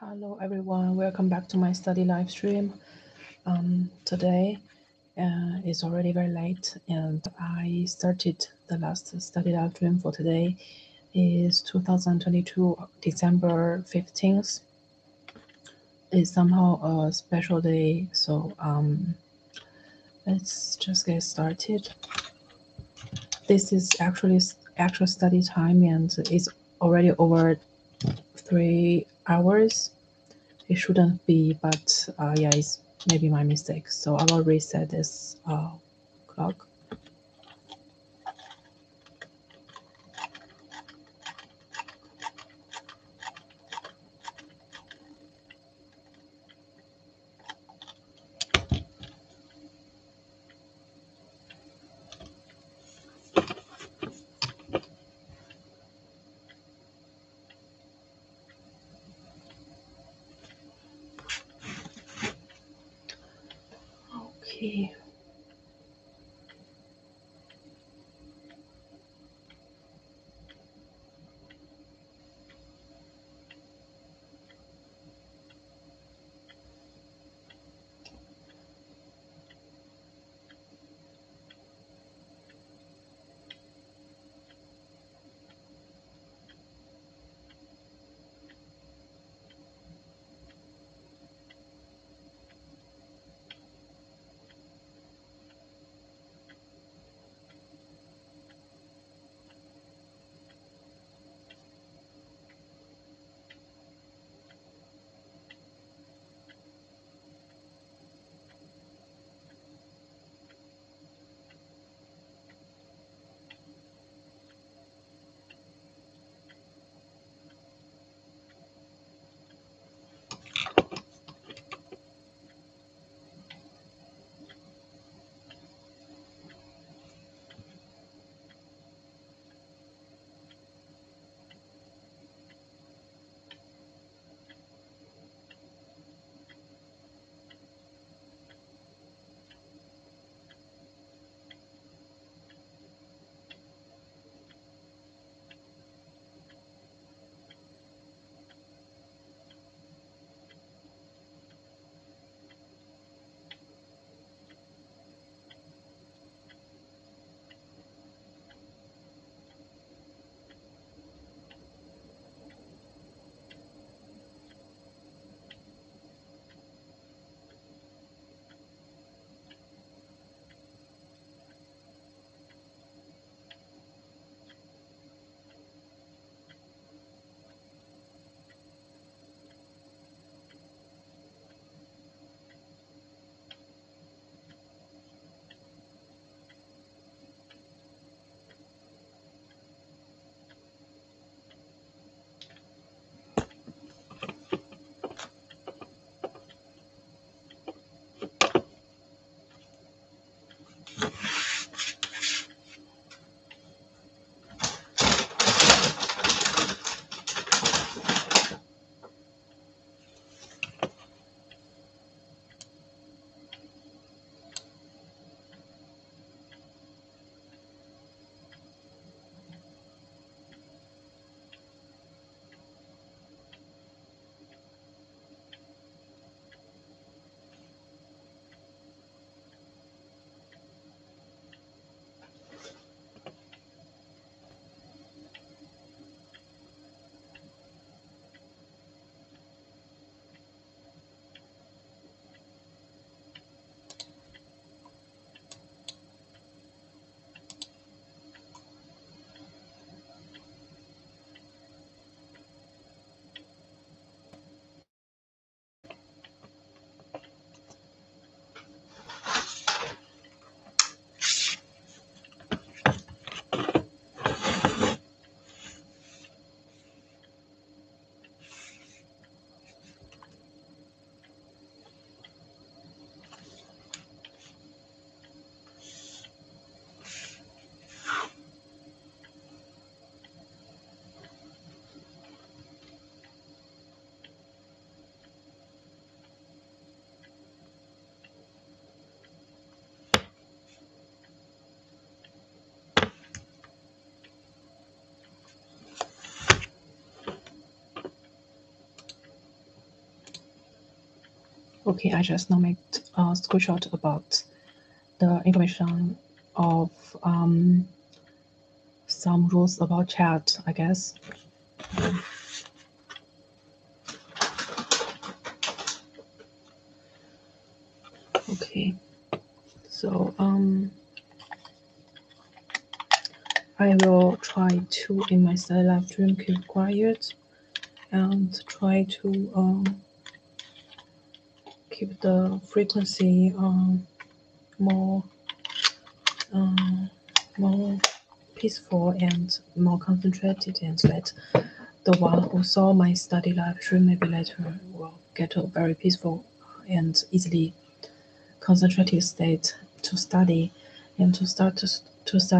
Hello everyone, welcome back to my study live stream. Today it's already very late and I started the last study live stream for today is 2022 December 15th. It's somehow a special day, so let's just get started. This is actually actual study time and it's already over 3 hours. It shouldn't be, but yeah, it's maybe my mistake. So I will reset this clock. Okay. Okay, I just now made a screenshot about the information of some rules about chat, I guess. Okay, so I will try to, in my study live stream, keep quiet and try to keep the frequency more more peaceful and more concentrated, and let the one who saw my study live stream maybe later will get a very peaceful and easily concentrated state to study and to start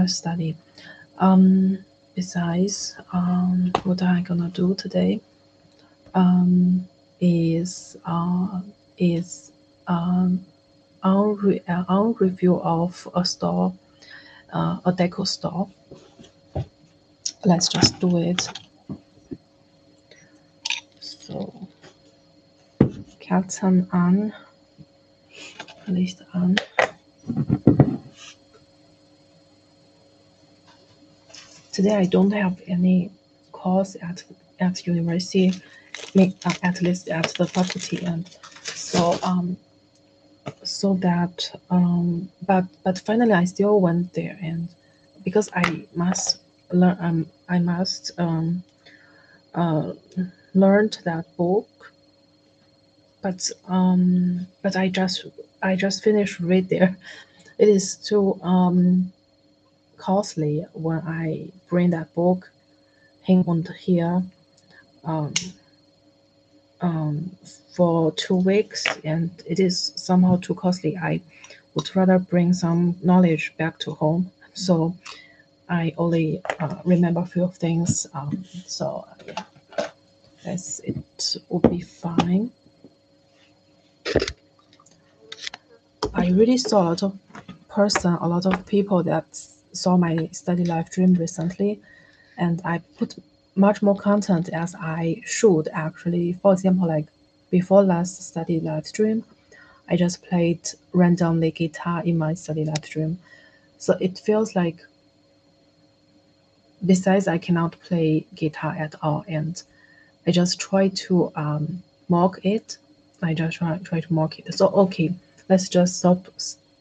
study. Besides, what I'm gonna do today is on review of a store, a deco store. Let's just do it. So, Captain on, list on. Today I don't have any course at university, at least at the faculty, and so but finally I still went there, and because I must learn learned that book, but I just finished read there. It is too costly when I bring that book hang here um, for 2 weeks, and it is somehow too costly. I would rather bring some knowledge back to home. So I only remember a few of things. So yeah, it will be fine. I really saw a lot of people that saw my study live stream recently, and I put much more content as I should actually. For example, like before last study live stream, I just played randomly guitar in my study live stream. So it feels like, besides I cannot play guitar at all, and I just try to mock it. I just try to mock it. So okay, let's just stop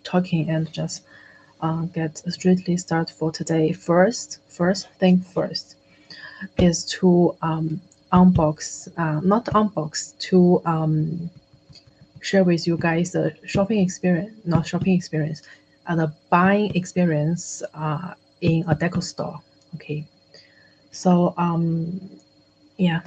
talking and just get straightly start for today. First thing first is to unbox, not unbox, to share with you guys the shopping experience, not shopping experience, the buying experience in a deco store. Okay, so yeah.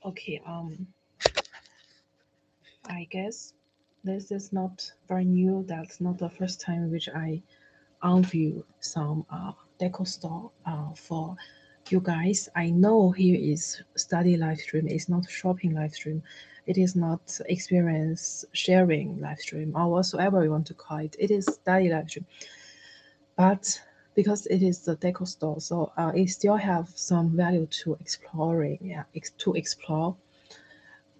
Okay, I guess this is not very new. That's not the first time which I unview some deco store for you guys. I know here is study live stream. It's not shopping live stream. It is not experience sharing live stream or whatsoever you want to call it. It is study live stream. But because it is the deco store, so it still have some value to exploring, yeah, to explore.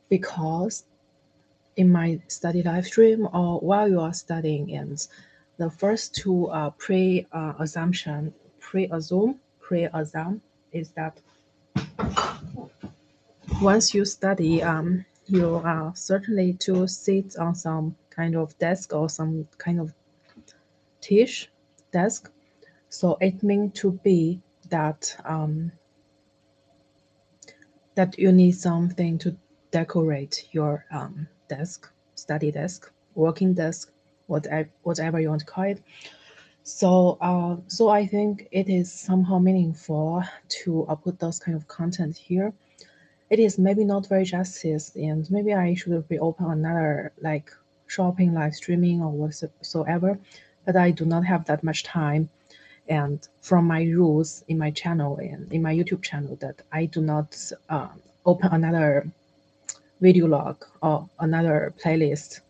Because in my study live stream or while you are studying, and the first two pre-assume is that once you study, you are certainly to sit on some kind of desk or some kind of tisch desk. So it means to be that that you need something to decorate your desk, study desk, working desk, whatever you want to call it. So, so I think it is somehow meaningful to put those kind of content here. It is maybe not very justice, and maybe I should reopen another like shopping, live streaming, or whatsoever. But I do not have that much time, and from my rules in my channel and in my YouTube channel, that I do not open another video log or another playlist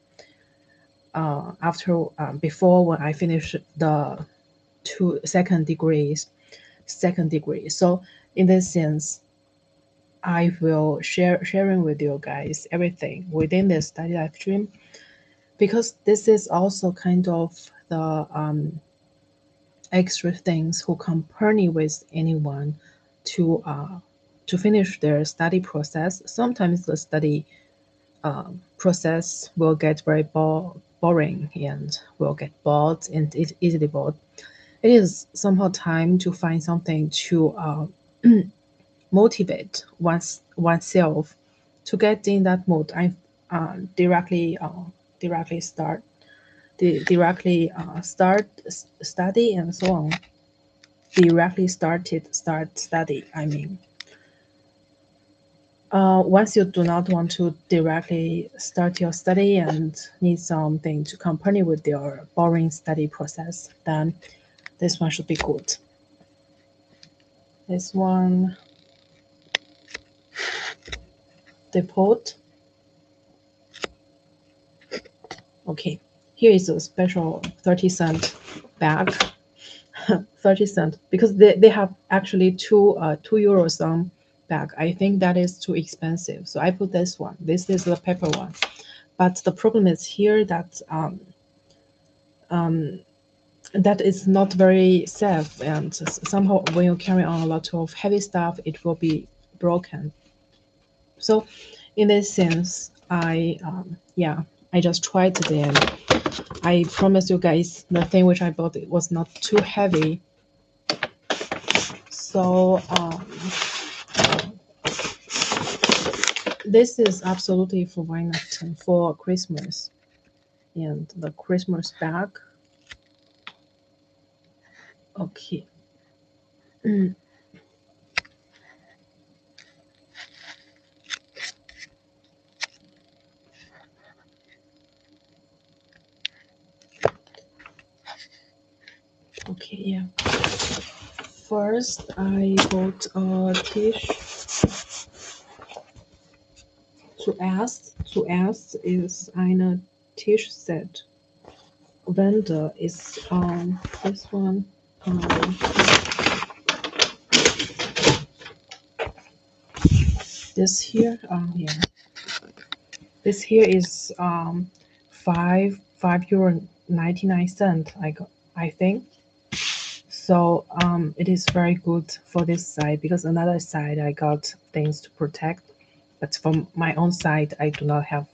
after before when I finish the second degree. So in this sense, I will sharing with you guys everything within this study live stream, because this is also kind of the extra things who company with anyone to finish their study process. Sometimes the study process will get very boring and will get bored and easily bored. It is somehow time to find something to motivate oneself to get in that mood. I directly start study and so on. Directly start study. I mean, once you do not want to directly start your study and need something to accompany with your boring study process, then this one should be good. This one, depot. Okay, here is a special 30-cent bag. 30 cents, because they have actually €2 some bag. I think that is too expensive, so I put this one. This is the paper one, but the problem is here that that is not very safe, and somehow when you carry on a lot of heavy stuff, it will be broken. So in this sense, I just tried them. I promise you guys, the thing which I bought, it was not too heavy. So this is absolutely for Weihnachten, for Christmas, and the Christmas bag. Okay. Okay, yeah. First, I bought a dish. Zuerst ist eine Tischset. Wende is this one. This here, yeah. This here is €5.99. I think. So it is very good for this side, because another side I got things to protect, but from my own side I do not have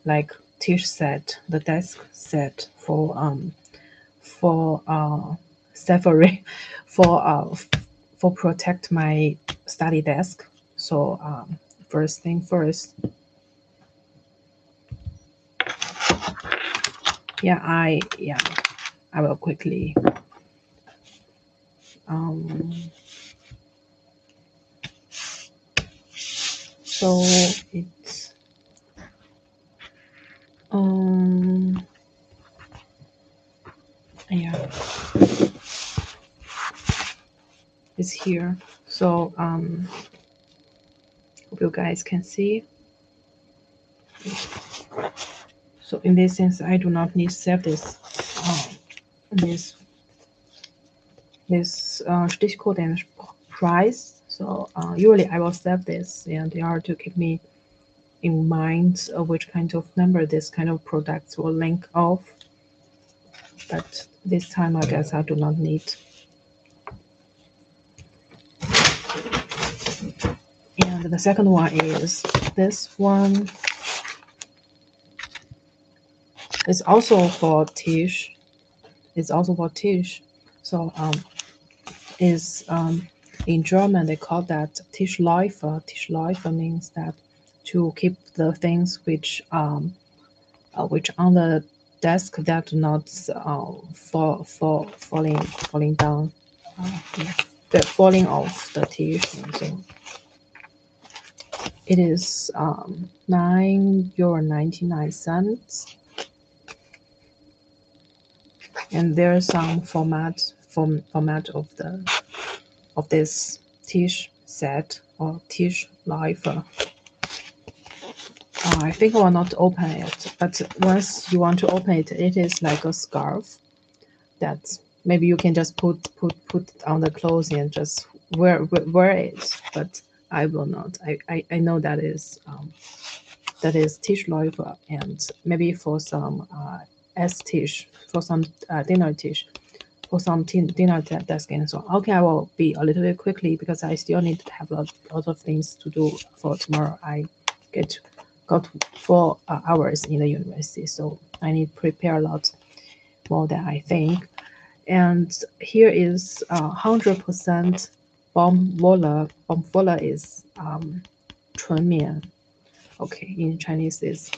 like tisch set, the desk set for Safari for protect my study desk. So first thing first, I will quickly so it's it's here. So hope you guys can see. So in this sense, I do not need to save this Stichcode and price. So usually I will save this, and in order to keep me in mind which kind of number this kind of products will link off. But this time I guess I do not need. And the second one is this one. It's also for Tisch. It's also for Tisch. So is in German they call that Tischläufer. Tischläufer means that to keep the things which on the desk that do not falling down, falling off the tissue. So it is €9.99, and there's some format of this Tisch set or Tischläufer. I think I will not open it, but once you want to open it, it is like a scarf that maybe you can just put on the clothes and just wear it. But I will not. I know that is Tischläufer, and maybe for some Esstisch, for some dinner Tisch, for some dinner desk and so on. Okay, I will be a little bit quickly because I still need to have a lot of things to do for tomorrow. I got 4 hours in the university, so I need to prepare a lot more than I think. And here is 100% Baumwolle. Baumwolle is 纯棉. Okay, in Chinese is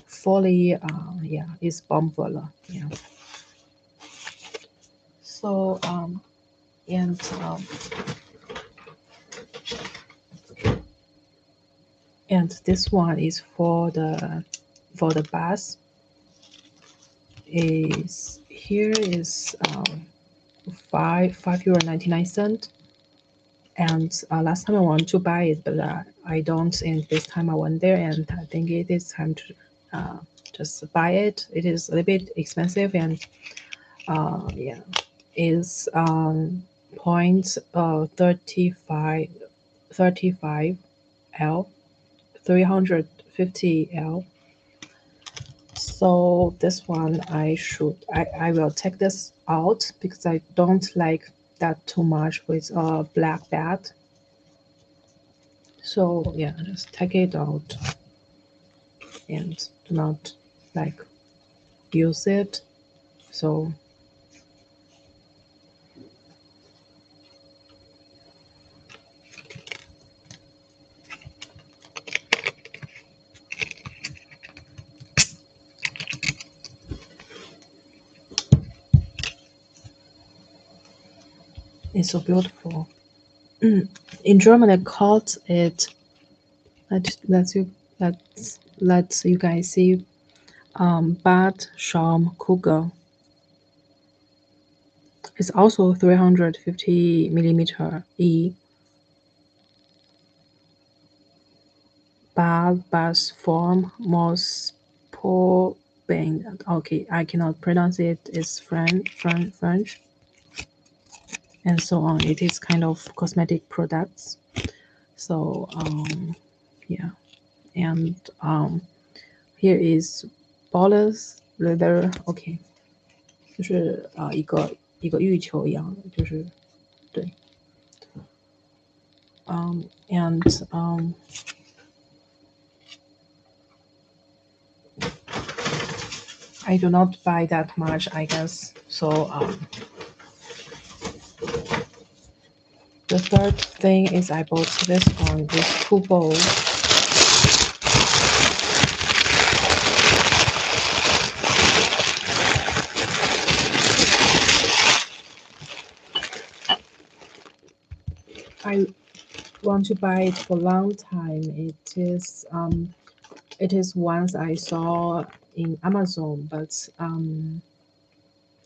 fully yeah, is Baumwolle. Yeah. So and this one is for the bus. Is here is €5.99. And last time I wanted to buy it, but I don't. And this time I went there, and I think it is time to just buy it. It is a little bit expensive, and yeah, is 35 L, 350 L. So this one I will take this out because I don't like that too much with a black bed. So yeah, just take it out and do not like use it. So it's so beautiful. In German, I called it. Let you guys see. Bad Schaumkugel. It's also 350 millimeter E. Bas form most band. Okay, I cannot pronounce it. It's French, and so on. It is kind of cosmetic products. So yeah, and here is Bolus leather. Okay, 就是一个玉球一样的，就是对。And I do not buy that much, I guess. So the third thing is I bought this one, this 2 bowls. I want to buy it for a long time. It is once I saw in Amazon, but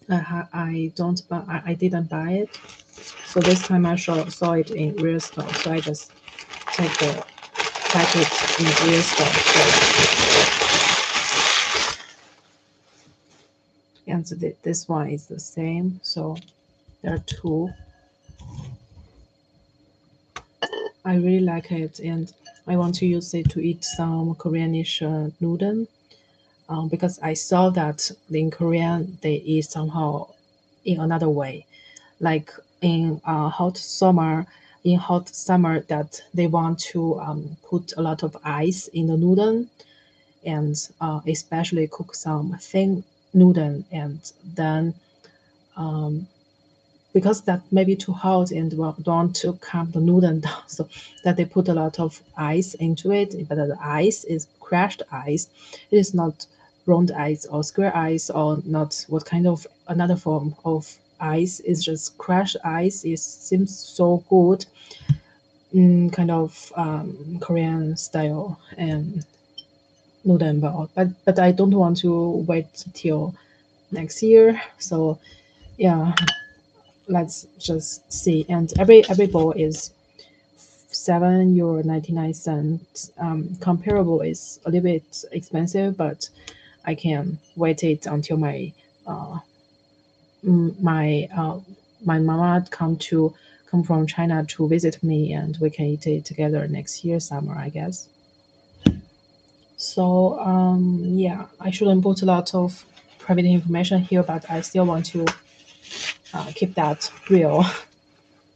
I didn't buy it. So this time I saw it in real store. So I just take the package in real store. And so this one is the same. So there are 2. I really like it, and I want to use it to eat some Koreanish noodle. Because I saw that in Korean they eat somehow in another way, like in hot summer in hot summer that they want to put a lot of ice in the noodle, and especially cook some thin noodle, and then because that may be too hot and don't want to calm the noodle down, so that they put a lot of ice into it. But the ice is crushed ice. It is not round ice or square ice or not what kind of another form of ice. It's just crushed ice. It seems so good, kind of Korean style and noodle ball. But I don't want to wait till next year. So yeah, let's just see. And every bowl is €7.99. Comparable is a little bit expensive, but I can wait it until uh, my my mama come from China to visit me, and we can eat it together next year summer, I guess. So yeah, I shouldn't put a lot of private information here, but I still want to keep that real.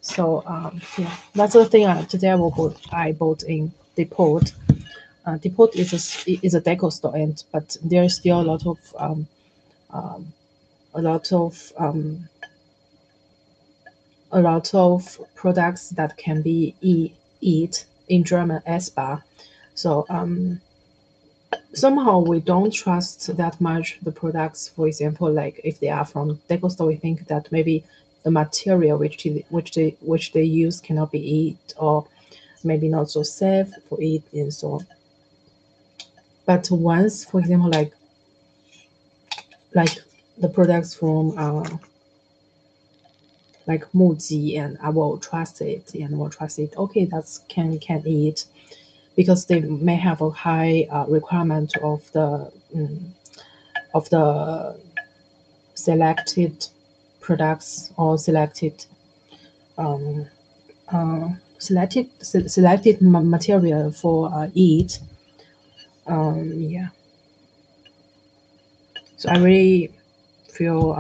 So yeah, that's the thing. Today I bought in Depot. Depot is a deco store, and but there's still a lot of a lot of products that can be eat in German Essbar. So somehow we don't trust that much the products. For example, like if they are from deco store, we think that maybe the material which they use cannot be eat, or maybe not so safe for it and so on. But once, for example, like the products from like Muji, and I will trust it and will trust it. Okay, that's can eat because they may have a high requirement of the selected products or um, selected material for it. Yeah, so I really feel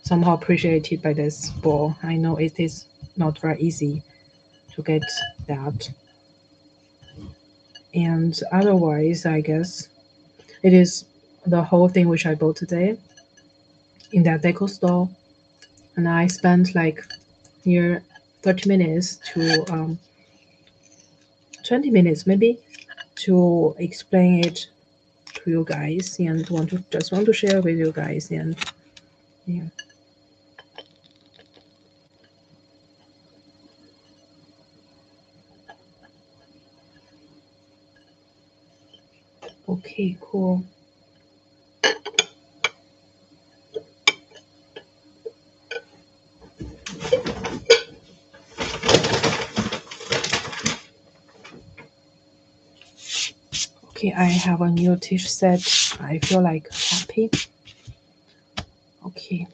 somehow appreciated by this ball. I know it is not very easy to get that. And otherwise, I guess it is the whole thing which I bought today in that deco store. And I spent like near 30 minutes to 20 minutes maybe to explain it to you guys, and want to share with you guys. And yeah. Okay, cool. Okay, I have a new t-shirt set. I feel like happy. Okay.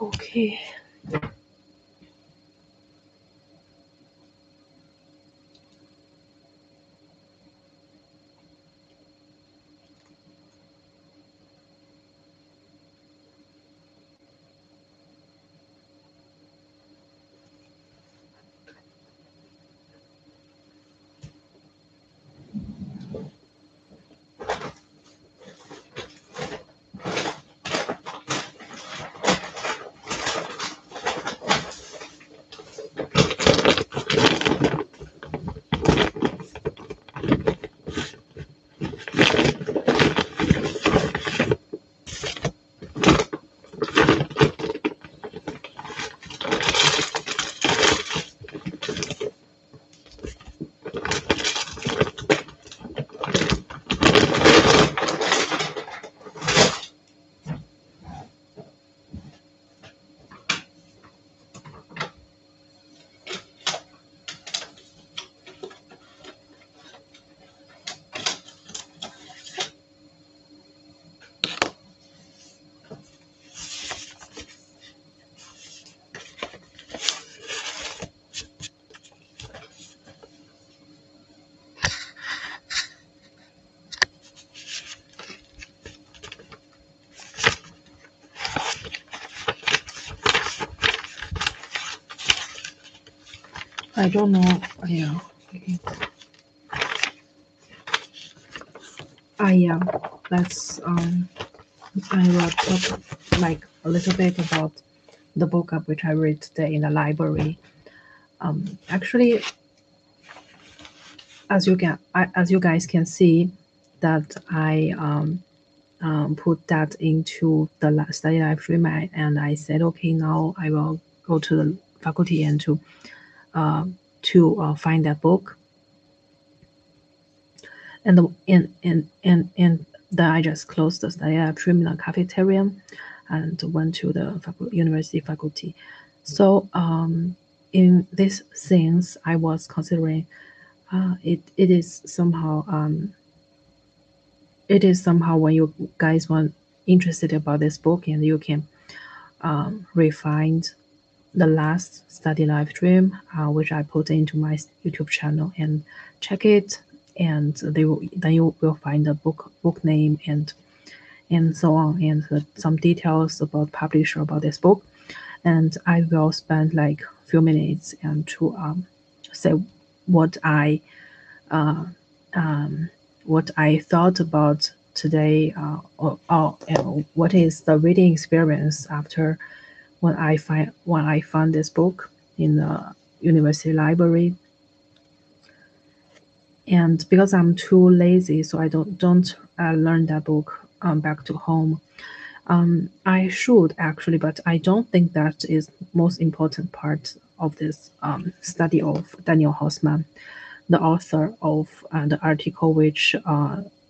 Okay. I don't know. Yeah. Okay. Yeah. Let's I will talk like a little bit about the book of which I read today in the library. Actually, as you guys can see, that I put that into the study live stream, and I said, okay, now I will go to the faculty and to find that book. And then I just closed the study live stream in the cafeteria and went to the university faculty. So in these things, I was considering it is somehow when you guys want interested about this book, and you can refine the last study live stream, which I put into my YouTube channel, and check it, and then you will find the book name and so on, and some details about publisher about this book. And I will spend like a few minutes and to say what I thought about today, or what is the reading experience after when I found this book in the university library. And because I'm too lazy, so I don't learn that book back to home. I should actually, but I don't think that is most important part of this study of Daniel Hausmann, the author of the article which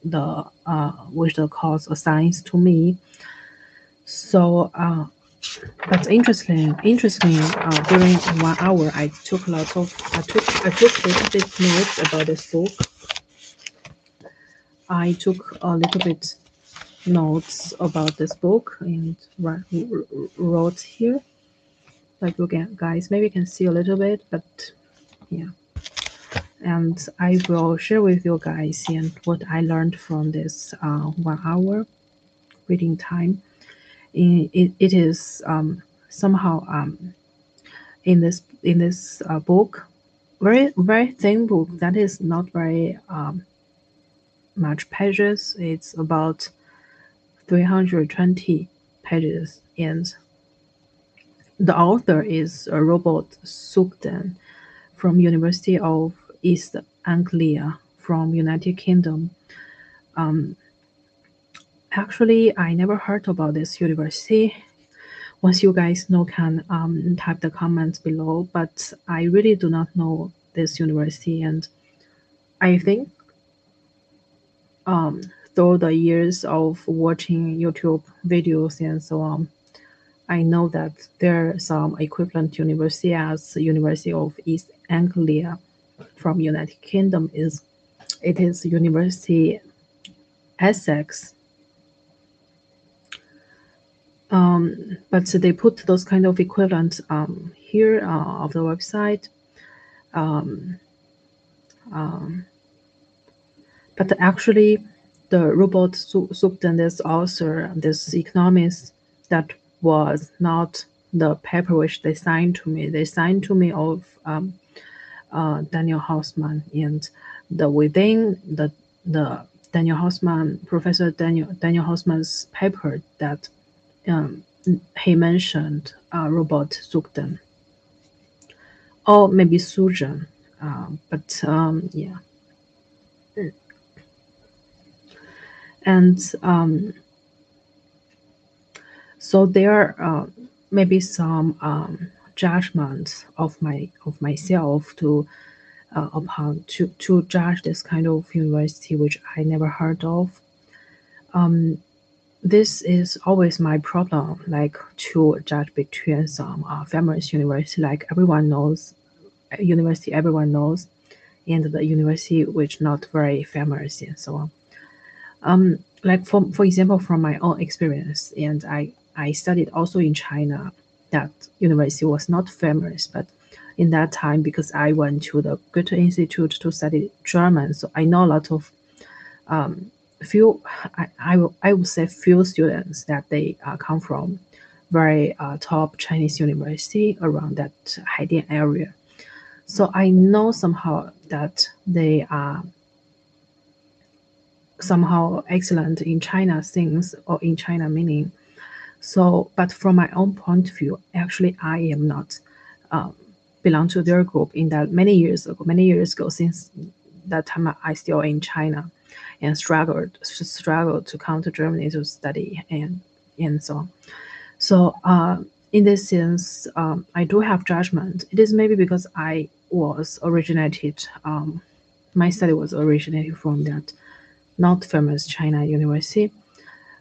the course assigns to me. So, but interestingly, during 1 hour, I took a little bit notes about this book. I took a little bit notes about this book and wrote here. Like you guys maybe can see a little bit, but yeah. And I will share with you guys and what I learned from this 1 hour reading time. It is somehow in this book, very thin book that is not very much pages. It's about 320 pages, and the author is Robert Sugden from University of East Anglia from United Kingdom. Actually, I never heard about this university. Once you guys know, can type the comments below. But I really do not know this university, and I think through the years of watching YouTube videos and so on, I know that there are some equivalent university as University of East Anglia from United Kingdom. It is University Essex. But they put those kind of equivalent here of the website. But actually, the Robert Sugden, this author, this economist, that was not the paper which they signed to me. They signed to me of Daniel Hausmann, and within the Daniel Hausmann, Professor Daniel Hausmann's paper, that he mentioned Robert Sugden, or maybe Sujan, but yeah. And so there maybe some judgment of myself to upon to judge this kind of university which I never heard of. This is always my problem, like to judge between some famous university, like everyone knows, university everyone knows, and the university which not very famous and so on. Like for example, from my own experience, and I studied also in China. That university was not famous, but in that time, because I went to the Goethe Institute to study German, so I know a lot of few. I would say few students that they come from very top Chinese university around that Haidian area. So I know somehow that they are somehow excellent in China things or in China meaning. So, but from my own point of view, actually, I am not belong to their group in that many years ago, since that time I still in China and struggled to come to Germany to study and so on. So, in this sense, I do have judgment. It is maybe because I was originated, my study was originated from that not famous China university,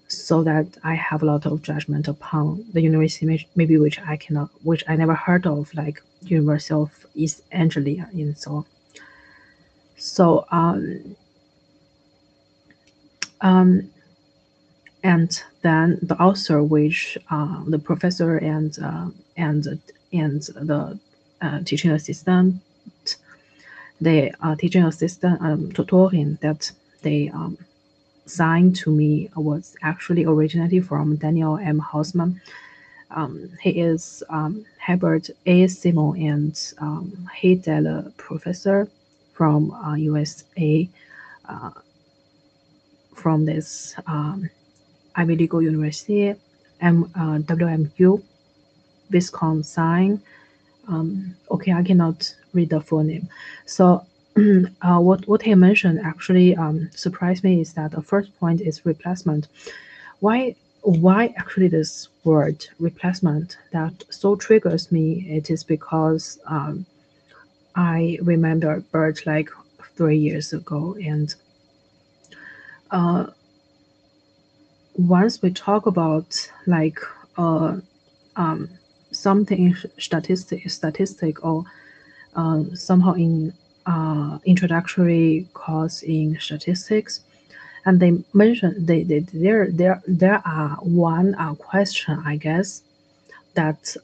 so that I have a lot of judgment upon the university, maybe which I never heard of, like University of East Anglia and so on. So, and then the author, which the professor and the teaching assistant, the teaching assistant tutoring that they signed to me was actually originated from Daniel M. Hausman. He is Herbert A. Simon and Heidel professor from USA, from this Ivy League University, WMU, Wisconsin. Okay, I cannot read the full name. So, what he mentioned actually surprised me is that the first point is replacement. Why actually this word replacement that so triggers me? It is because I remember Bert like 3 years ago, and once we talk about like uh, something statistic or somehow in introductory course in statistics, and they mentioned there are one question, I guess, that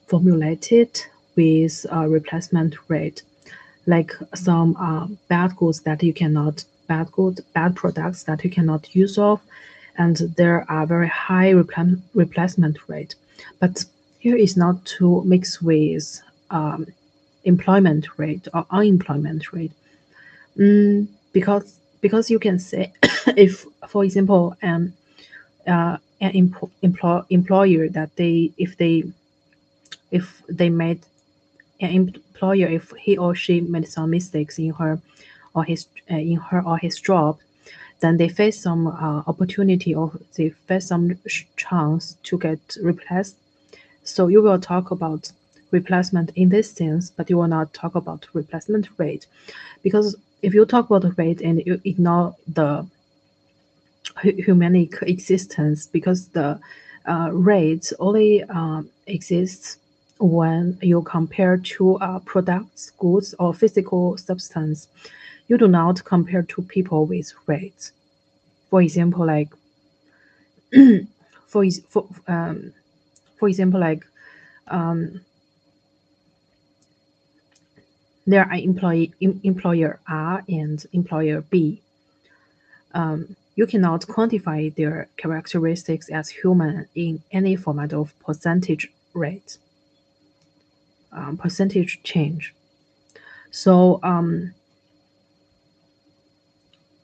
formulated with replacement rate, like some bad products that you cannot use of, and there are very high replacement rate. But here is not to mix with employment rate or unemployment rate. Because you can say, if for example employer that if they made an employer, if he or she made some mistakes in her or his job, then they face some opportunity, or they face some chance to get replaced. So you will talk about replacement in this sense, but you will not talk about replacement rate, because if you talk about the rate and you ignore the humanic existence, because the rate only exists when you compare two products, goods, or physical substance. You do not compare two people with rates. For example, like for ex- for example, like there are employer R and employer B. You cannot quantify their characteristics as human in any format of percentage rate, percentage change. So,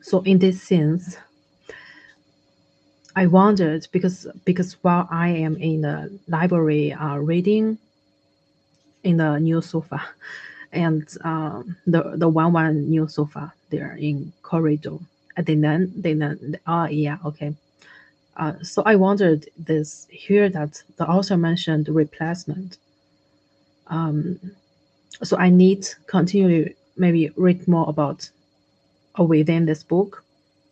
so in this sense, I wondered, because while I am in the library reading in the new sofa, and the one new sofa there in corridor, and then oh yeah, okay. So I wondered this here, that the author mentioned replacement. So I need continually maybe read more about or within this book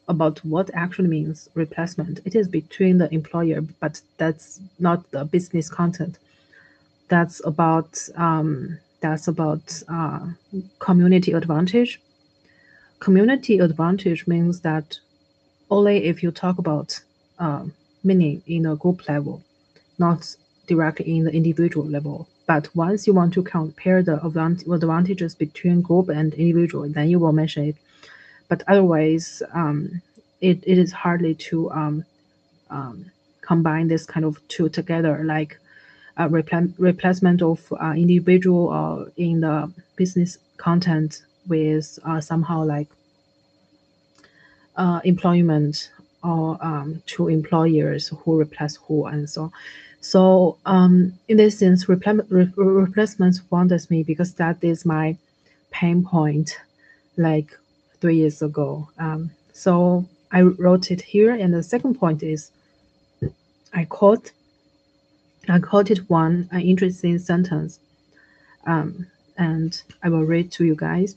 about what actually means replacement. It is between the employer, but that's not the business content. That's about community advantage. Community advantage means that only if you talk about meaning in a group level, not directly in the individual level. But once you want to compare the advantages between group and individual, then you will mention it. But otherwise, it is hardly to combine this kind of two together. Like replacement of individual in the business content with somehow like employment or to employers who replace who and so on. So in this sense, replacement wonders me because that is my pain point like 3 years ago. So I wrote it here. And the second point is I quote I quoted one interesting sentence, and I will read to you guys.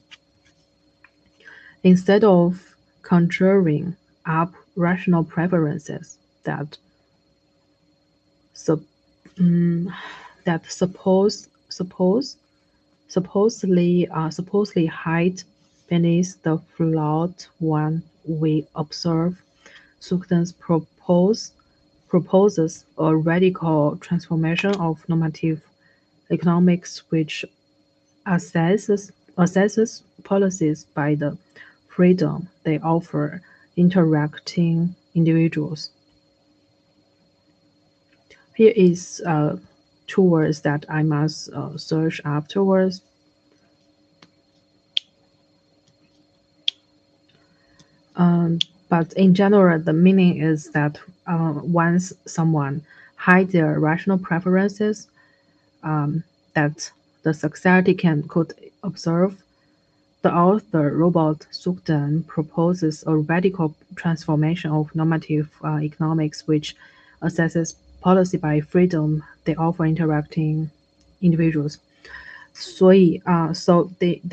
Instead of conjuring up rational preferences that sup- that supposedly hide beneath the flawed one we observe, Sukden's proposes a radical transformation of normative economics which assesses policies by the freedom they offer interacting individuals. Here is two words that I must search afterwards. But in general, the meaning is that once someone hides their rational preferences, that the society could observe, the author Robert Sugden proposes a radical transformation of normative economics which assesses policy by freedom they offer interacting individuals. 所以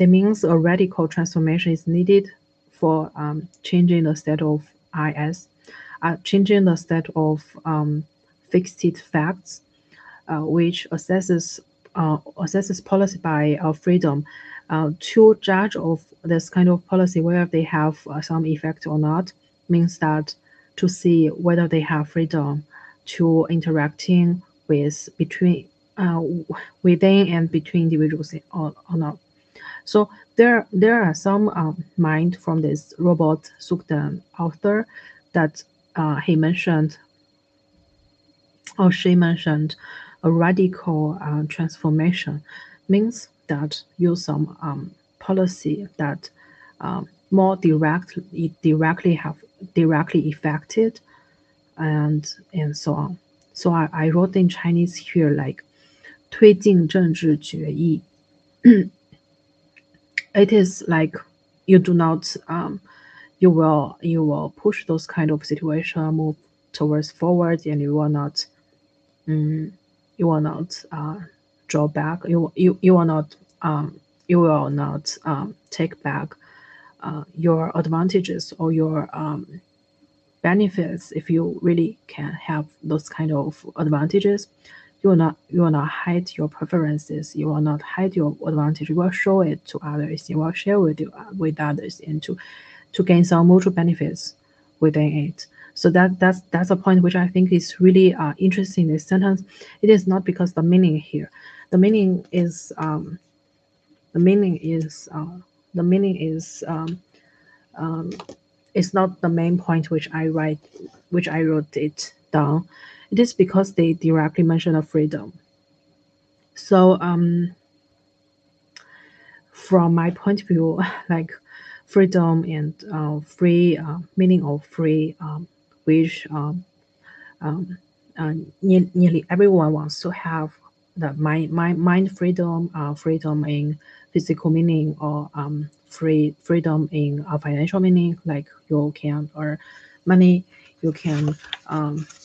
means a radical transformation is needed for changing the state of IS, changing the state of fixed facts, which assesses policy by freedom to judge of this kind of policy whether they have some effect or not means that to see whether they have freedom to interacting with between within and between individuals or not. So there are some mind from this Robert Sugden author that he mentioned or she mentioned a radical transformation means that use some policy that more directly affected and so on. So I wrote in Chinese here like 推进政治决议. It is like you do not you will push those kind of situation move towards forward and you will not draw back. You will not take back your advantages or your benefits if you really can have those kind of advantages. You will not hide your preferences. You will not hide your advantage. You will show it to others. You will share with others and to gain some mutual benefits within it. So that's a point which I think is really interesting in this sentence. It is not because the meaning here. The meaning is the meaning is the meaning is it's not the main point which I wrote it down. It is because they directly mention a freedom. So from my point of view, like freedom and free meaning of free, which nearly everyone wants to have the mind freedom, freedom in physical meaning, or freedom in financial meaning, like you can earn money, you can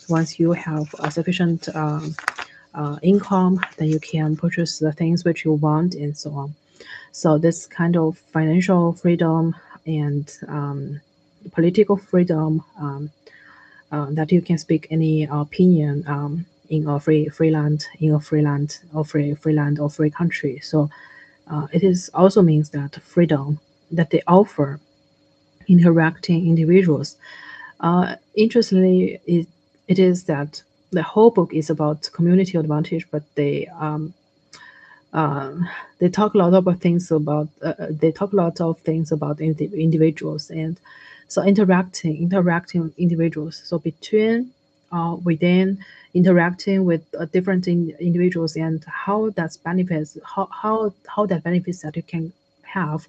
once you have a sufficient income, then you can purchase the things which you want and so on. So this kind of financial freedom and political freedom, that you can speak any opinion in a free land, or free country. So it is also means that freedom that they offer interacting individuals. Interestingly, it is that the whole book is about community advantage, but they talk a lot about things about they talk a lot of things about individuals, and so interacting individuals. So between within interacting with different individuals, and how that benefits that you can have.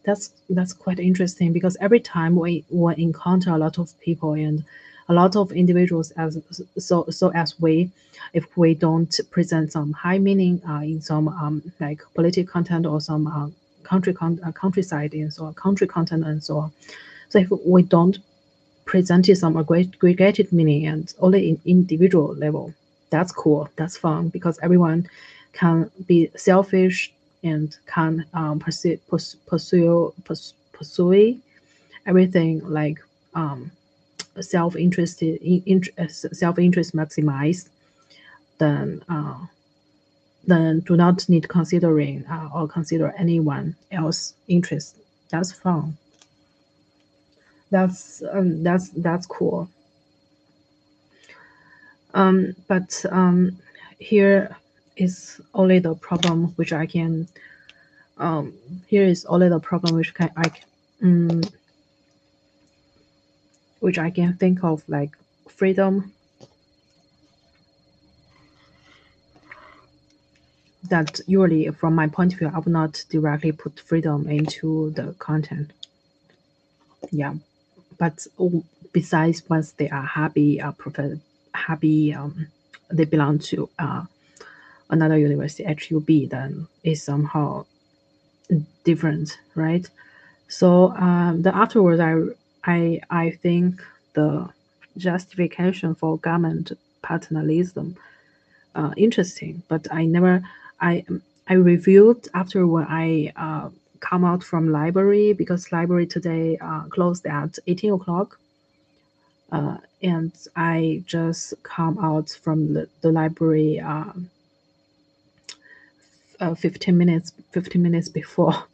That's quite interesting, because every time we encounter a lot of people and a lot of individuals, as we, if we don't present some high meaning in some like political content, or some countryside and so on, country content and so on. So if we don't present some aggregated meaning and only in individual level, that's cool, that's fun, because everyone can be selfish and can pursue everything like self-interest maximized, then do not need considering or consider anyone else interest. That's fun. That's cool. But here is only the problem which I can. Here is only the problem which I can think of, like freedom. That usually, from my point of view, I would not directly put freedom into the content. Yeah, but besides, once they are happy, happy, they belong to another university, HUB, then it's somehow different, right? So then afterwards, I think the justification for government paternalism interesting, but I reviewed after when I come out from library, because library today closed at 18 o'clock. And I just come out from the library 15 minutes before.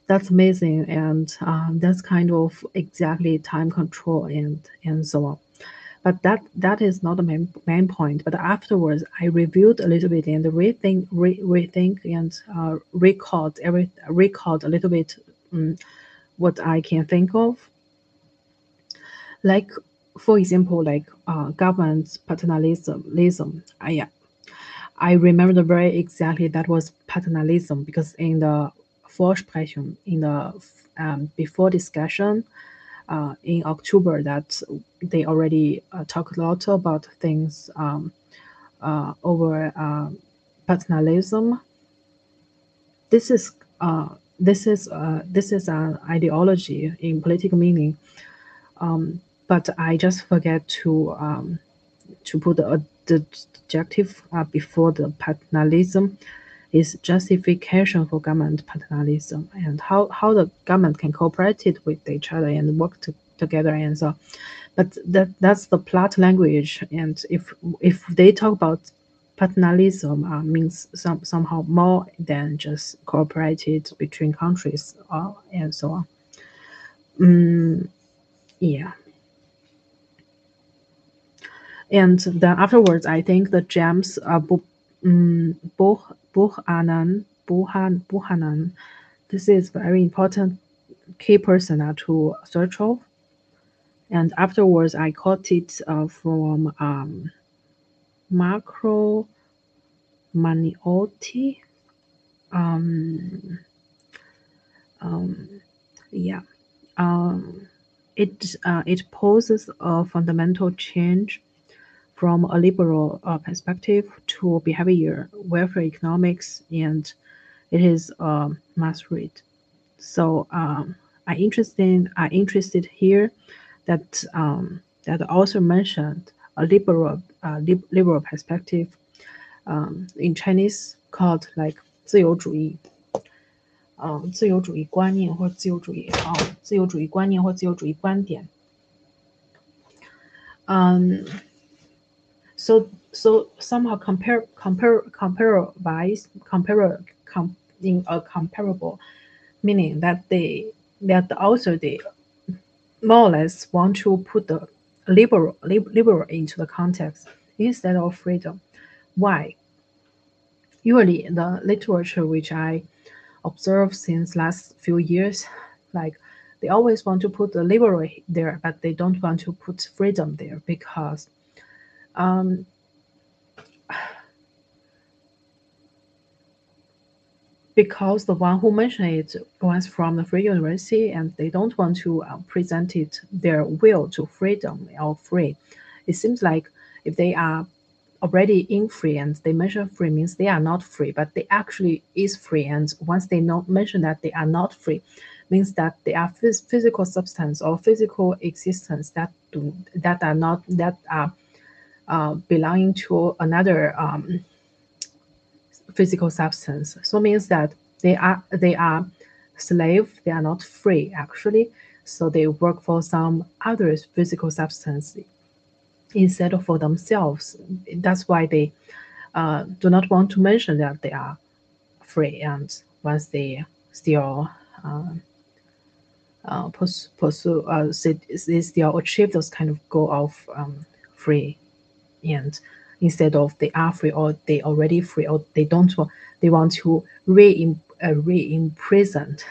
That's amazing, and that's kind of exactly time control and so on. But that is not the main point. But afterwards, I reviewed a little bit and rethink and recalled a little bit what I can think of. Like, for example, like government paternalism. I remember very exactly that was paternalism, because in the Vorsprechung, in the before discussion, in October, that they already talked a lot about things over paternalism. This is an ideology in political meaning, but I just forget to put the adjective before the paternalism. Is justification for government paternalism, and how the government can cooperate with each other and work together and so. But that's the plot language, and if they talk about paternalism, means somehow more than just cooperated between countries and so on. Yeah. And then afterwards, I think the James Buchanan, this is very important key person to search of. And afterwards, I caught it from Marco Maniotti. Yeah. It poses a fundamental change from a liberal perspective to behavior, welfare economics, and it is a must read. So I interested here that that also mentioned a liberal perspective in Chinese called like 自由主义。自由主义观念或自由主义自由主义观念或自由主义观点。So somehow in a comparable meaning that also they more or less want to put the liberal into the context instead of freedom. Why? Usually the literature which I observed since last few years, like they always want to put the liberal there, but they don't want to put freedom there, because Um, because the one who mentioned it was from the Free University, and they don't want to present it their will to freedom or free. It seems like if they are already in free and they mention free means they are not free, but they actually is free. And once they not mention that they are not free, means that they are physical substance or physical existence that are not that are belonging to another physical substance. So means that they are slave. They are not free actually. So they work for some other physical substance instead of for themselves. That's why they do not want to mention that they are free. And once they still pursue, they still achieve those kind of goal of free, and instead of they are free or they already free or they don't want, they want to re-imprisoned,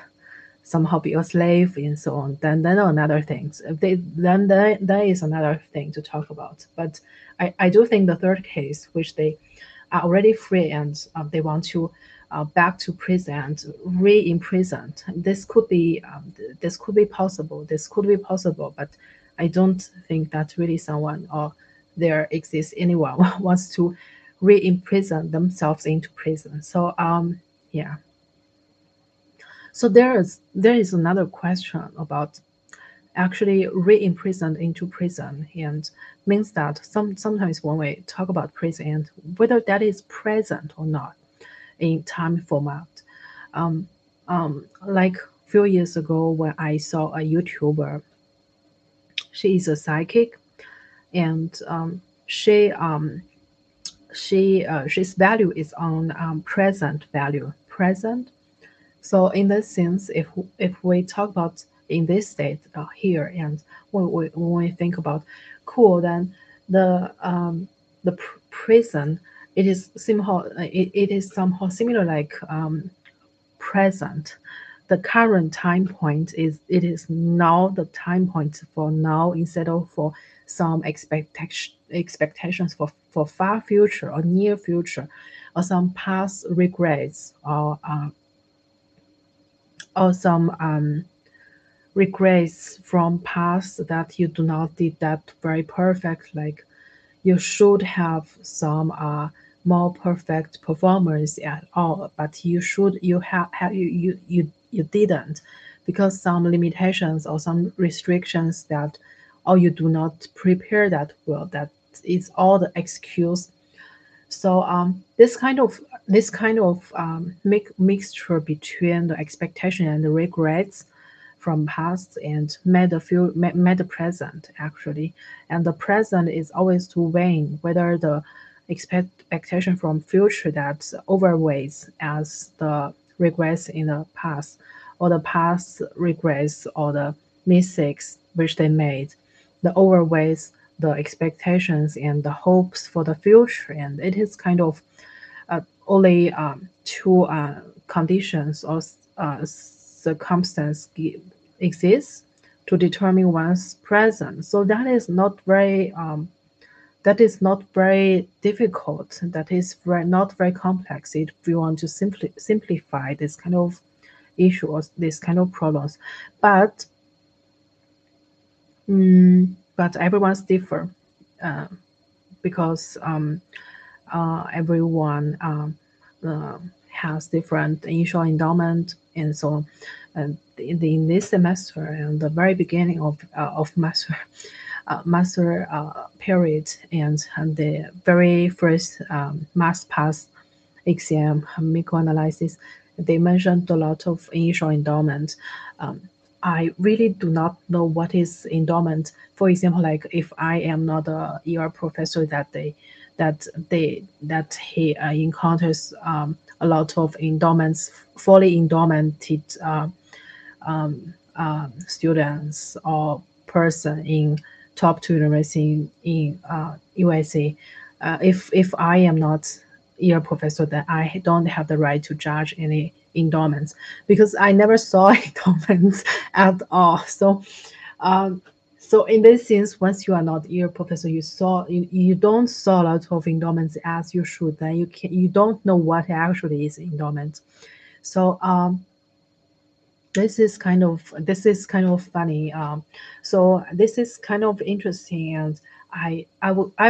somehow be a slave and so on, then another things. Then there is another thing to talk about. But I do think the third case, which they are already free and they want to back to prison and re-imprisoned, this could be possible. This could be possible, but I don't think that really someone or there exists anyone wants to re-imprison themselves into prison. So yeah. So there is another question about actually re-imprisoned into prison, and means that sometimes when we talk about prison and whether that is present or not in time format. Like a few years ago when I saw a YouTuber, she is a psychic, and she's value is on present value, present. So in this sense, if we talk about in this state here, and when we think about cool, then the prison, it is somehow it is somehow similar like present. The current time point is it is now the time point for now instead of for some expectations for far future or near future, or some past regrets, or some regrets from past that you do not did that very perfect, like you should have some more perfect performance at all, but you didn't, because some limitations or some restrictions that, or you do not prepare that well, that is all the excuse. So this kind of mixture between the expectation and the regrets from past and made the present actually, and the present is always to win whether the expectation from future that overweighs as the regrets in the past, or the past regrets or the mistakes which they made, the overweighs the expectations and the hopes for the future. And it is kind of only two conditions or circumstance exists to determine one's present. So that is not very difficult. That is not very complex if we want to simplify this kind of issues, this kind of problems. But but everyone's different, uh, because everyone has different initial endowment and so on. And in this semester and the very beginning of master period, and the very first mass pass exam microanalysis, they mentioned a lot of initial endowment. I really do not know what is endowment. For example, like if I am not a ER professor that he encounters a lot of endowments, fully endowmented students or person in top two university in USA. If I am not ER professor, then I don't have the right to judge any endowments, because I never saw endowments at all. Um, So in this sense, once you are not ear professor, you don't saw a lot of endowments as you should. Then you don't know what actually is endowment. So this is kind of funny. So this is kind of interesting, and I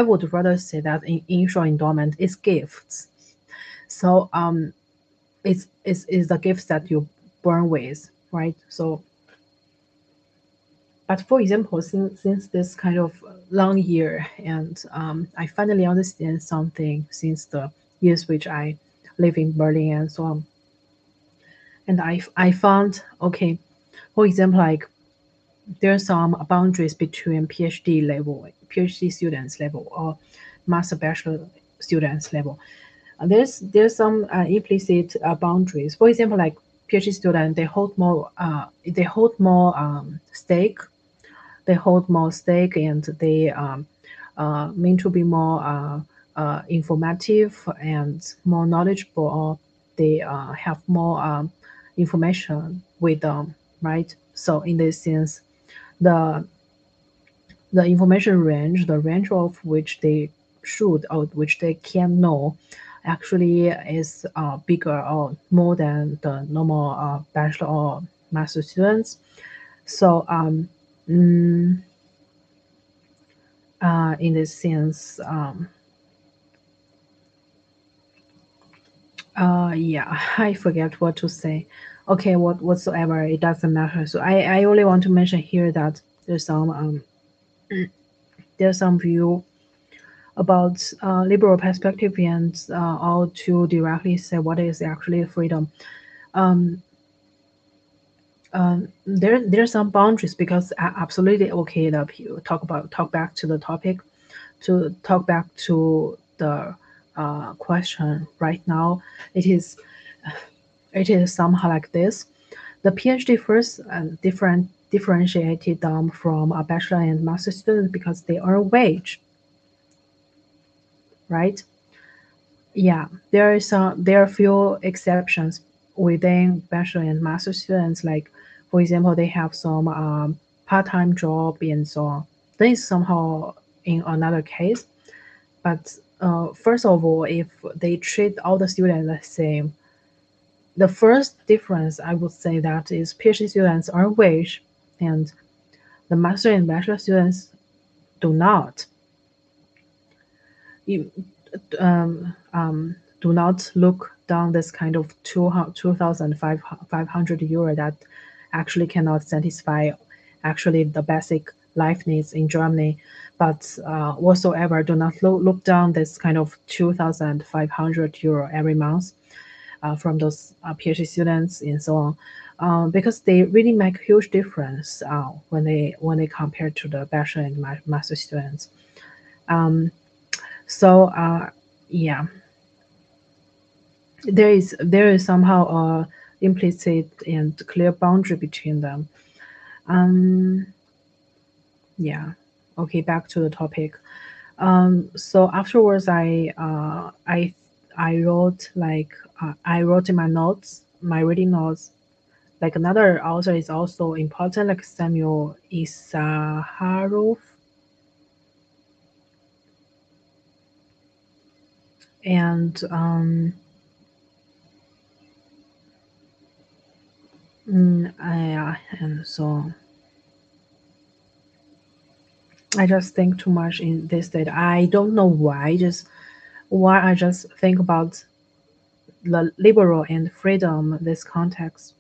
would rather say that in initial endowment is gifts. So it's the gifts that you born with, right? So, but for example, since this kind of long year, and I finally understand something since the years which I live in Berlin and so on, and I found, okay, for example, like there are some boundaries between PhD students level, or master bachelor students level. There's some implicit boundaries. For example, like PhD student, they hold more stake, and they mean to be more informative and more knowledgeable, or they have more information with them, right? So in this sense, the the information range, the range of which they should or which they can know, actually is bigger or more than the normal bachelor or master students. So mm, in this sense, yeah, I forget what to say. Okay, whatsoever, it doesn't matter. So I only want to mention here that there's some view about liberal perspective, and how to directly say what is actually freedom. Um, there's some boundaries, because absolutely okay that you talk back to the topic, to talk back to the question right now. It is it is somehow like this. The PhD first differentiated them from a bachelor and master student because they earn wage, right? Yeah, there are few exceptions within bachelor and master students. Like, for example, they have some part-time job and so on. This is somehow in another case. But first of all, if they treat all the students the same, the first difference I would say that is PhD students earn wage, and the master and bachelor students do not. You, do not look down this kind of 2,500 euro that actually cannot satisfy actually the basic life needs in Germany. But whatsoever, do not look down this kind of 2,500 euro every month from those PhD students and so on, because they really make huge difference when they compare to the bachelor and master students. Um, so yeah, there is somehow a implicit and clear boundary between them. Um, yeah. Okay, back to the topic. So afterwards, I wrote I wrote in my notes, my reading notes. Like another author is also important, like Samuel Issaharov, and and so I just think too much in this state. I don't know why. Just why I just think about the liberal and freedom. This context.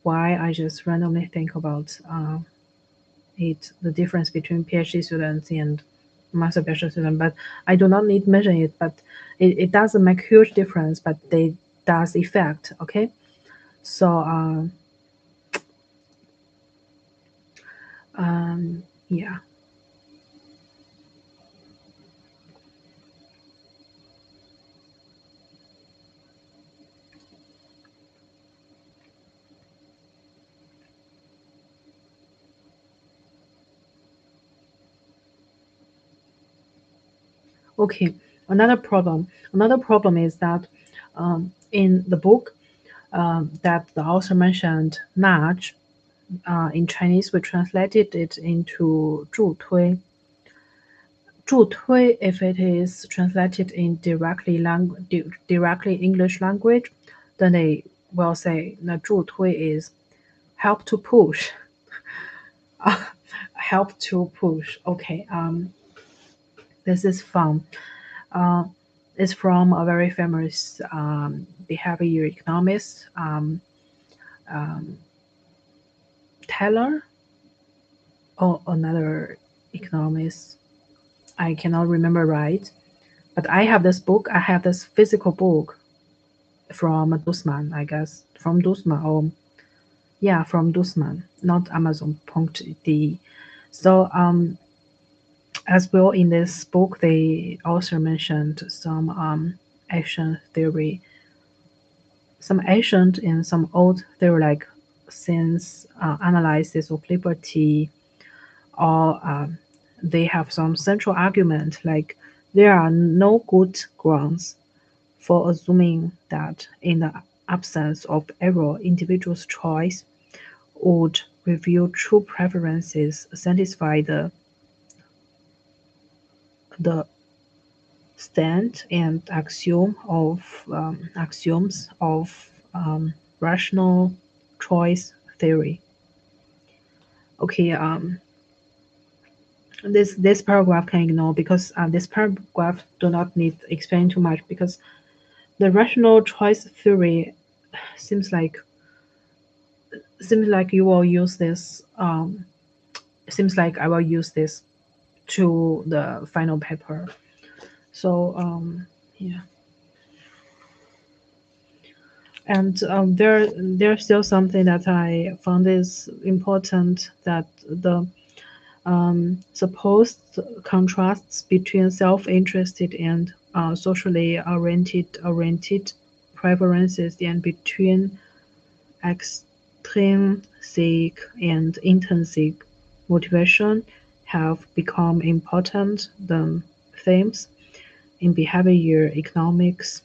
Why I just randomly think about it. The difference between PhD students and master bachelor students. But I do not need measure it. But it doesn't make huge difference. But they does effect. Okay. So yeah. Okay, another problem is that in the book that the author mentioned, Nudge, in Chinese, we translated it into 助推. 助推, if it is translated in directly English language, then they will say 那助推 is help to push. Help to push. Okay, this is fun. It's from a very famous behavior economist, Taylor, or another economist. I cannot remember right. But I have this book. I have this physical book from Dussmann, I guess. From Dussmann, or yeah, from Dussmann, not Amazon.de. So as well in this book, they also mentioned some ancient theory, some ancient and some old theory like sense analysis of liberty, or they have some central argument like there are no good grounds for assuming that in the absence of error, individual's choice would reveal true preferences, satisfy the stand and axioms of rational choice theory. Okay, this paragraph can ignore because this paragraph do not need explain too much because the rational choice theory seems like you will use this. Seems like I will use this to the final paper. So yeah. And there's still something that I found is important, that the supposed contrasts between self-interested and socially oriented preferences and between extrinsic and intrinsic motivation have become important themes in behavior economics.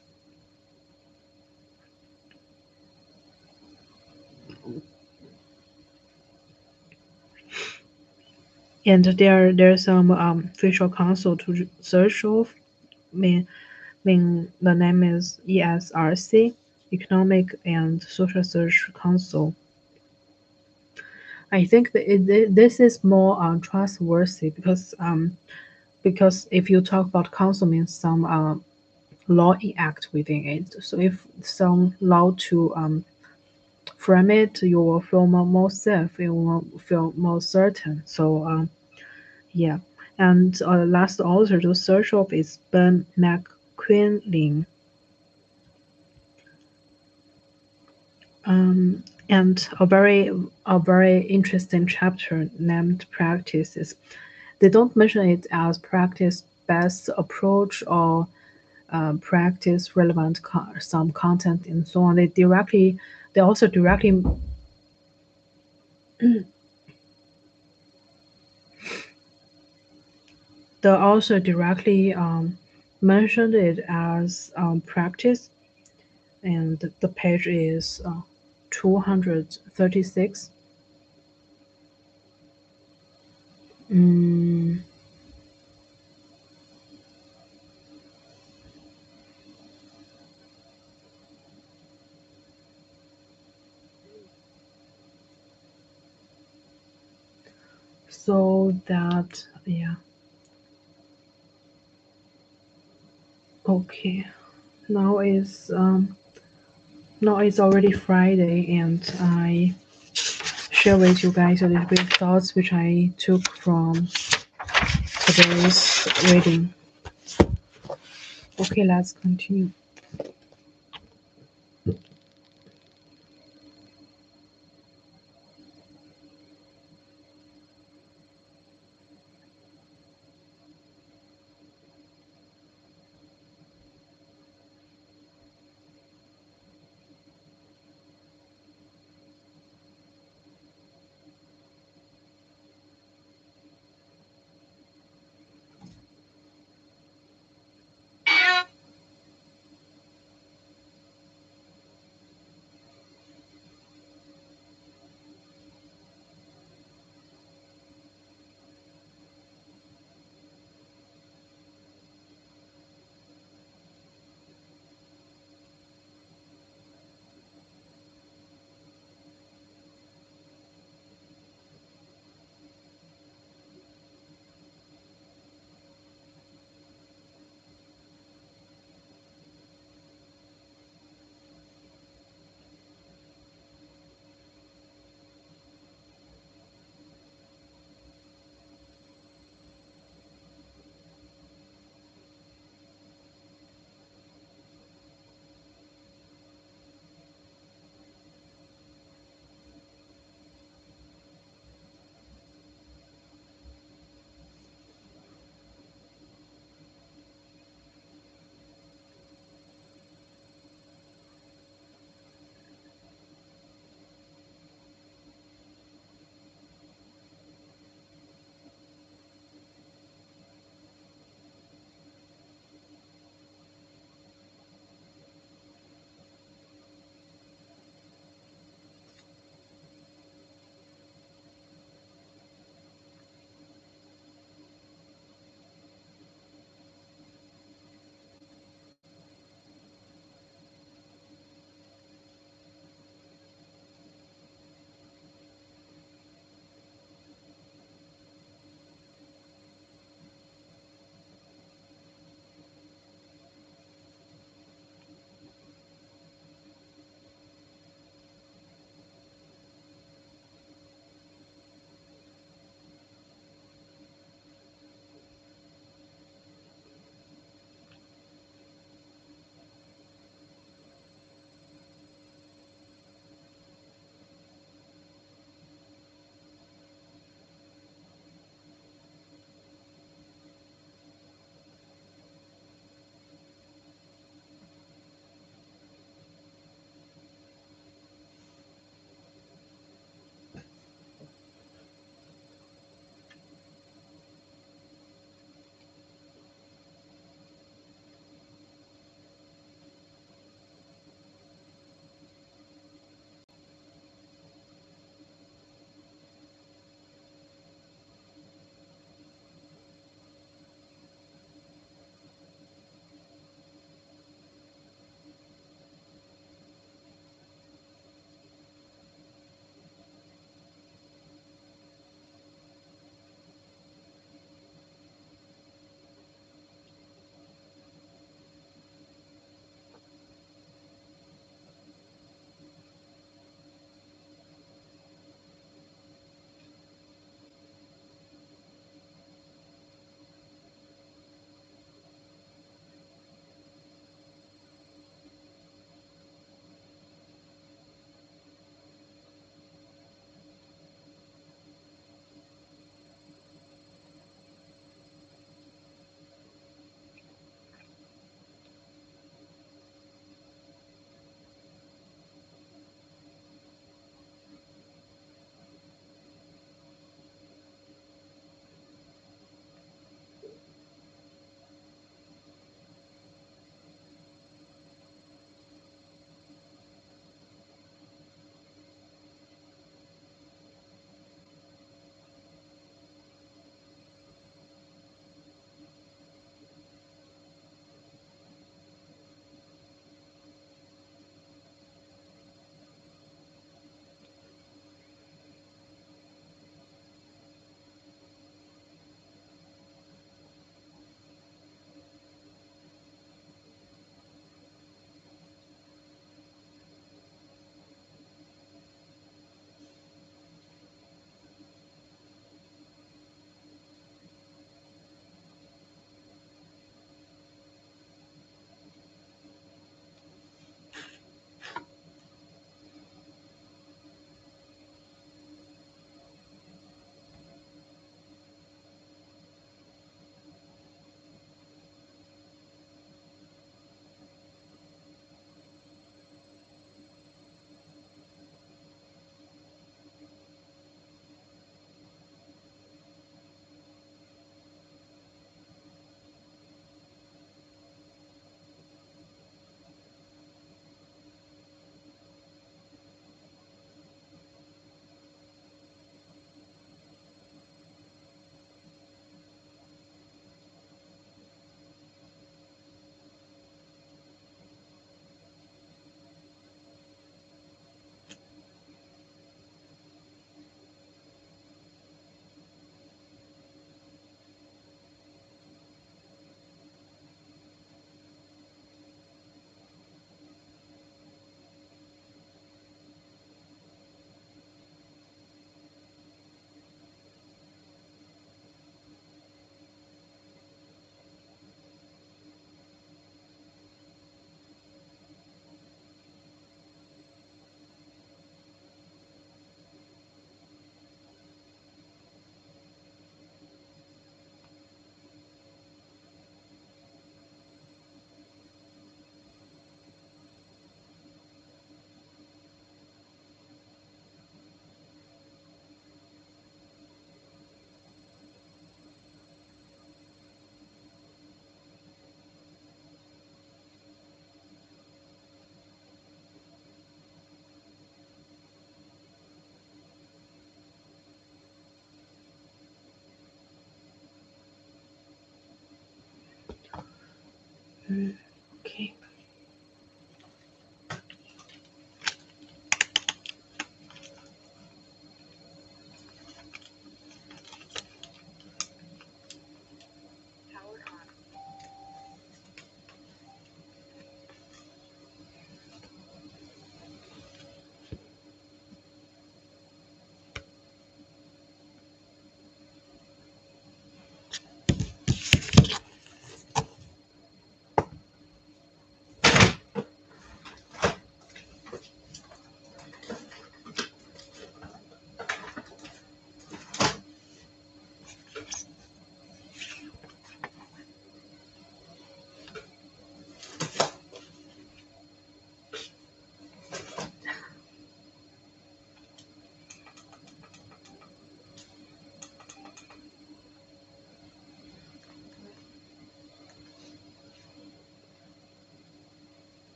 And there's some official council to search of. The name is ESRC, Economic and Social Search Council. I think that this is more trustworthy because if you talk about council means some law act within it. So if some law to frame it, you will feel more safe. You will feel more certain. So yeah. And last author to search of is Ben McQuillan. And a very interesting chapter named practices. They don't mention it as practice best approach or practice relevant some content and so on. They also directly mentioned it as practice, and the page is 236. Mm, so that, yeah. Okay. Now is now it's already Friday, and I share with you guys a little bit of thoughts which I took from today's reading. Okay, let's continue. Okay.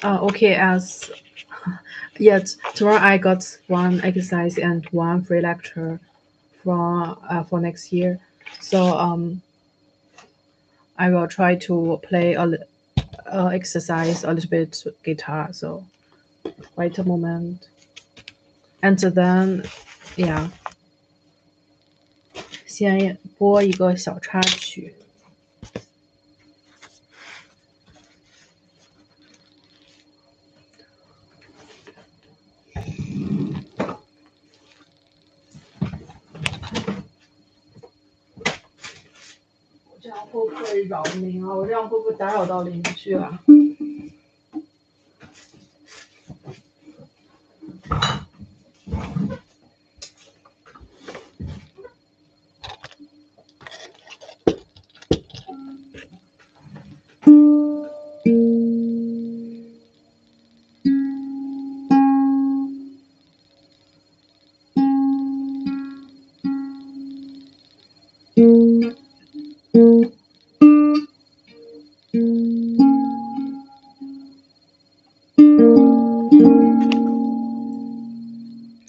Okay, as yet tomorrow I got one exercise and one free lecture for next year. So I will try to play exercise a little bit guitar. So wait a moment, and then yeah，先播一个小插曲。这样会不会扰民啊？我这样会不会打扰到邻居啊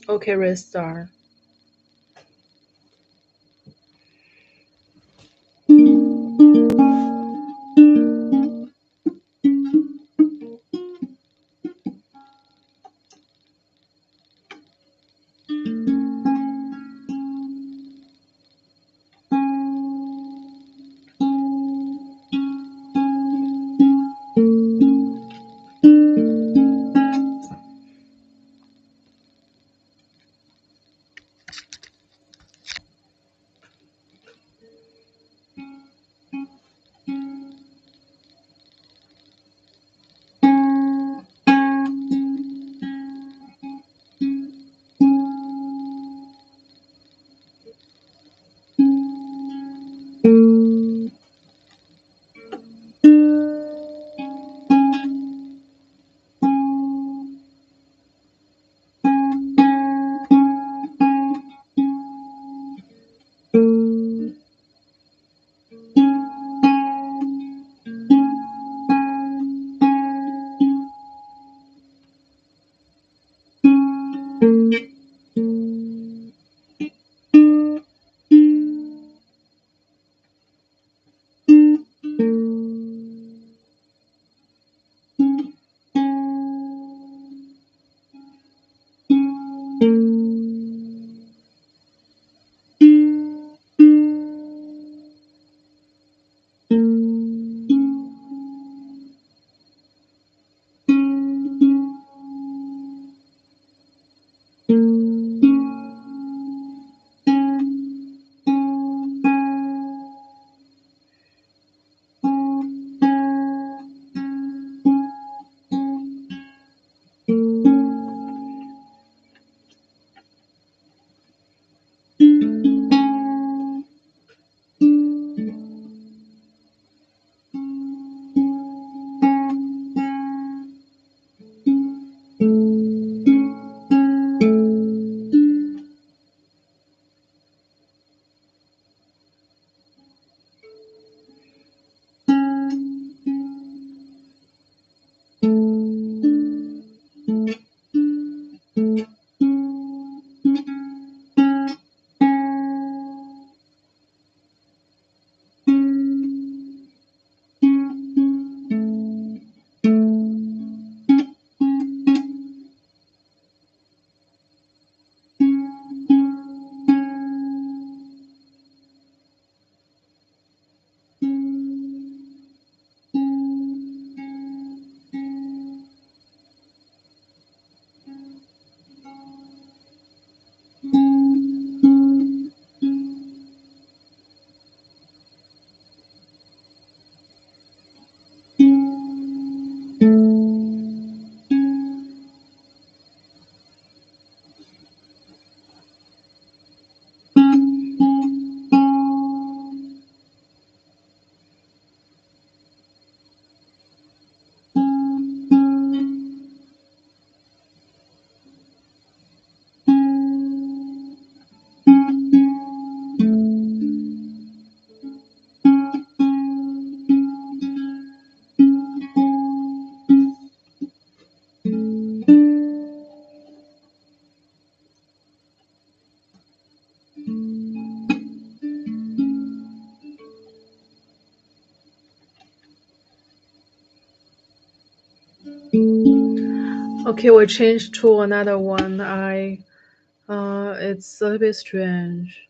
？Okay, restart. Okay, we change to another one. It's a little bit strange.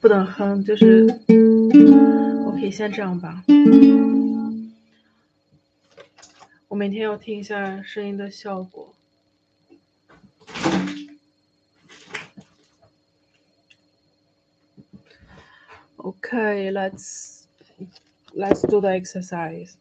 不能哼，就是我可以先这样吧。我每天要听一下声音的效果。Okay, let's do the exercise.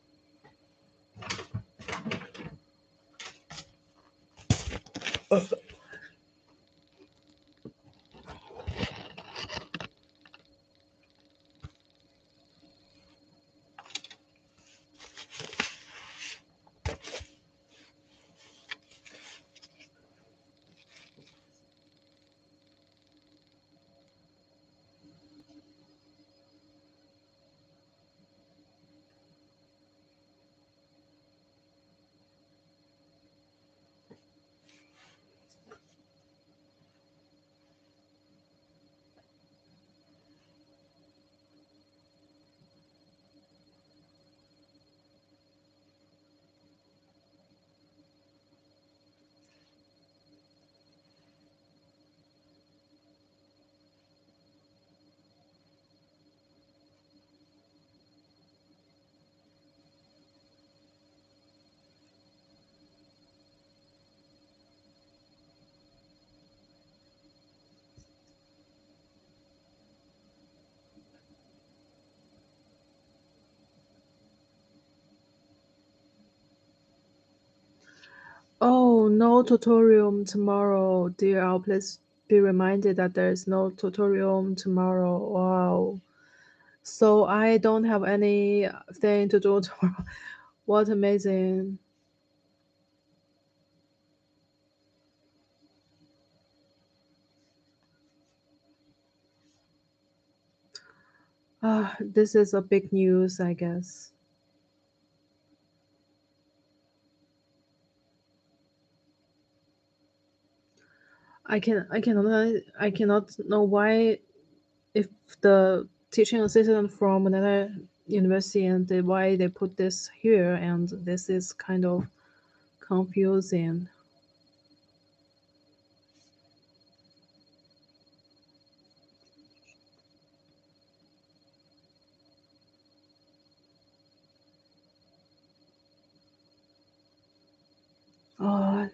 Oh, no tutorial tomorrow. Dear, please be reminded that there is no tutorial tomorrow. Wow. So I don't have anything to do tomorrow. What amazing. This is a big news, I guess. I cannot know why, if the teaching assistant from another university, and why they put this here, and this is kind of confusing. Uh,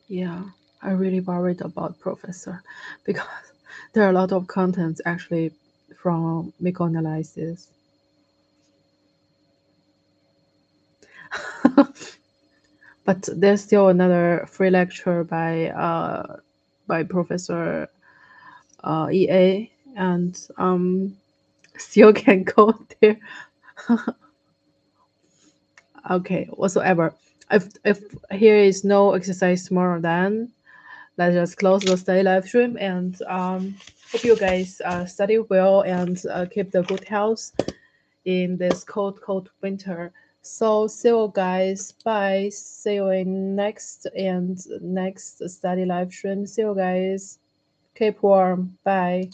yeah, I really worried about professor because there are a lot of contents actually from microanalysis. But there's still another free lecture by Professor EA, and still can go there. Okay, whatsoever. If here is no exercise tomorrow, then let's just close the study live stream, and hope you guys study well and keep the good health in this cold winter. So see you guys. Bye. See you in next study live stream. See you guys. Keep warm. Bye.